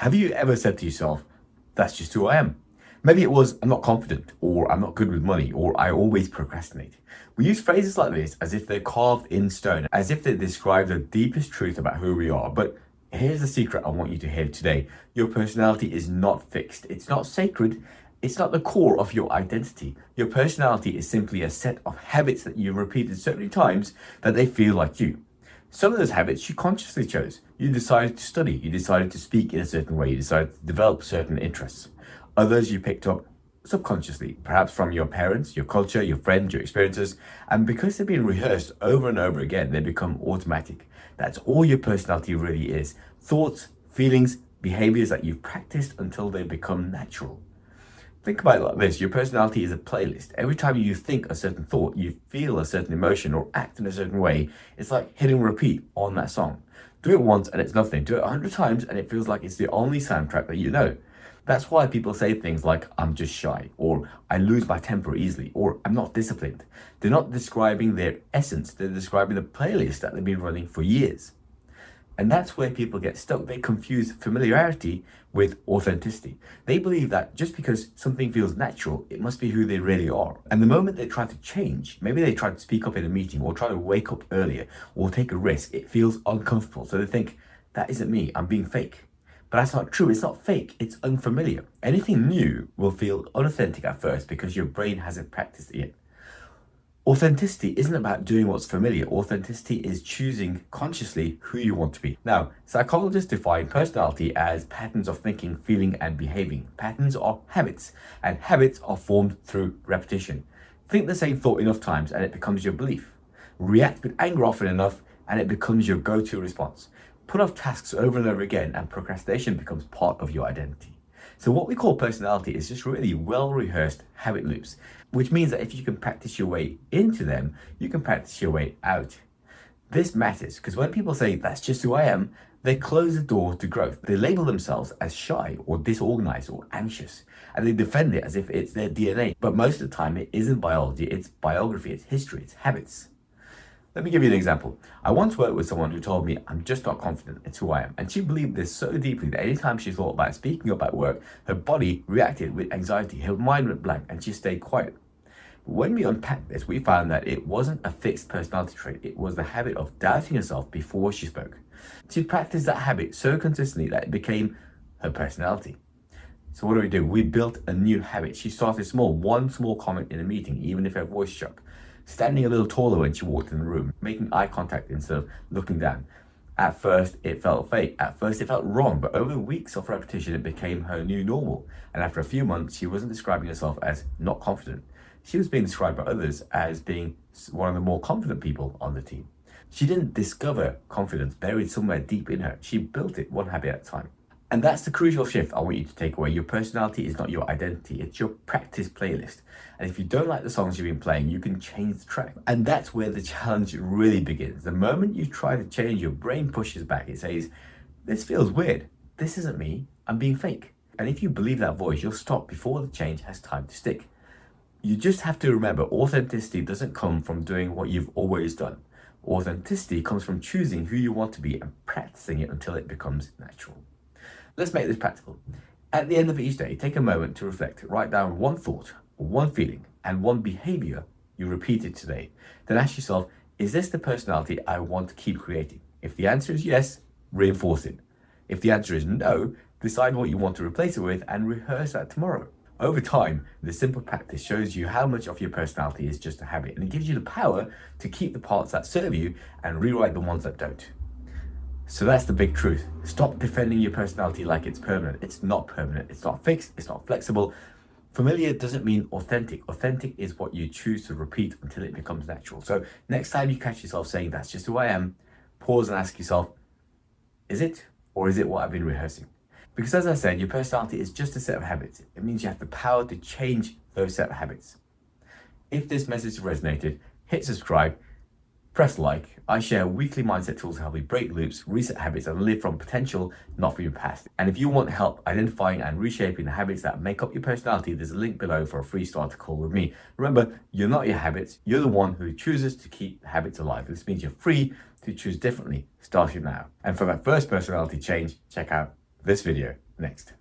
Have you ever said to yourself, that's just who I am? Maybe it was, I'm not confident, or I'm not good with money, or I always procrastinate. We use phrases like this as if they're carved in stone, as if they describe the deepest truth about who we are. But here's the secret I want you to hear today. Your personality is not fixed. It's not sacred. It's not the core of your identity. Your personality is simply a set of habits that you've repeated so many times that they feel like you. Some of those habits you consciously chose. You decided to study, you decided to speak in a certain way, you decided to develop certain interests. Others you picked up subconsciously, perhaps from your parents, your culture, your friends, your experiences, and because they've been rehearsed over and over again, they become automatic. That's all your personality really is. Thoughts, feelings, behaviors that you've practiced until they become natural. Think about it like this. Your personality is a playlist. Every time you think a certain thought, you feel a certain emotion or act in a certain way, it's like hitting repeat on that song. Do it once and it's nothing. Do it 100 times and it feels like it's the only soundtrack that you know. That's why people say things like, I'm just shy, or I lose my temper easily, or I'm not disciplined. They're not describing their essence. They're describing the playlist that they've been running for years. And that's where people get stuck. They confuse familiarity with authenticity. They believe that just because something feels natural, it must be who they really are. And the moment they try to change, maybe they try to speak up in a meeting or try to wake up earlier or take a risk, it feels uncomfortable. So they think, that isn't me, I'm being fake. But that's not true, it's not fake, it's unfamiliar. Anything new will feel unauthentic at first because your brain hasn't practiced it yet. Authenticity isn't about doing what's familiar. Authenticity is choosing consciously who you want to be. Now, psychologists define personality as patterns of thinking, feeling, and behaving. Patterns are habits, and habits are formed through repetition. Think the same thought enough times and it becomes your belief. React with anger often enough and it becomes your go-to response. Put off tasks over and over again and procrastination becomes part of your identity. So what we call personality is just really well-rehearsed habit loops, which means that if you can practice your way into them, you can practice your way out. This matters because when people say, that's just who I am, they close the door to growth. They label themselves as shy or disorganized or anxious, and they defend it as if it's their DNA. But most of the time, it isn't biology, it's biography, it's history, it's habits. Let me give you an example. I once worked with someone who told me, I'm just not confident, it's who I am. And she believed this so deeply that anytime she thought about speaking up at work, her body reacted with anxiety, her mind went blank, and she stayed quiet. But when we unpacked this, we found that it wasn't a fixed personality trait, it was the habit of doubting herself before she spoke. She practiced that habit so consistently that it became her personality. So what do? We built a new habit. She started small, one small comment in a meeting, even if her voice shook. Standing a little taller when she walked in the room, making eye contact instead of looking down. At first, it felt fake. At first, it felt wrong, but over weeks of repetition, it became her new normal. And after a few months, she wasn't describing herself as not confident. She was being described by others as being one of the more confident people on the team. She didn't discover confidence buried somewhere deep in her. She built it one habit at a time. And that's the crucial shift I want you to take away. Your personality is not your identity, it's your practice playlist. And if you don't like the songs you've been playing, you can change the track. And that's where the challenge really begins. The moment you try to change, your brain pushes back. It says, this feels weird. This isn't me. I'm being fake. And if you believe that voice, you'll stop before the change has time to stick. You just have to remember, authenticity doesn't come from doing what you've always done. Authenticity comes from choosing who you want to be and practicing it until it becomes natural. Let's make this practical. At the end of each day, take a moment to reflect. Write down one thought, one feeling, and one behavior you repeated today. Then ask yourself, is this the personality I want to keep creating? If the answer is yes, reinforce it. If the answer is no, decide what you want to replace it with and rehearse that tomorrow. Over time, this simple practice shows you how much of your personality is just a habit, and it gives you the power to keep the parts that serve you and rewrite the ones that don't. So that's the big truth. Stop defending your personality like it's permanent. It's not permanent. It's not fixed. It's not flexible. Familiar doesn't mean authentic. Authentic is what you choose to repeat until it becomes natural. So next time you catch yourself saying, that's just who I am, pause and ask yourself, is it, or is it what I've been rehearsing? Because as I said, your personality is just a set of habits. It means you have the power to change those set of habits. If this message resonated, hit subscribe, press like. I share weekly mindset tools to help you break loops, reset habits, and live from potential, not from your past. And if you want help identifying and reshaping the habits that make up your personality, there's a link below for a free starter call with me. Remember, you're not your habits. You're the one who chooses to keep the habits alive. This means you're free to choose differently, starting now. And for that first personality change, check out this video. next.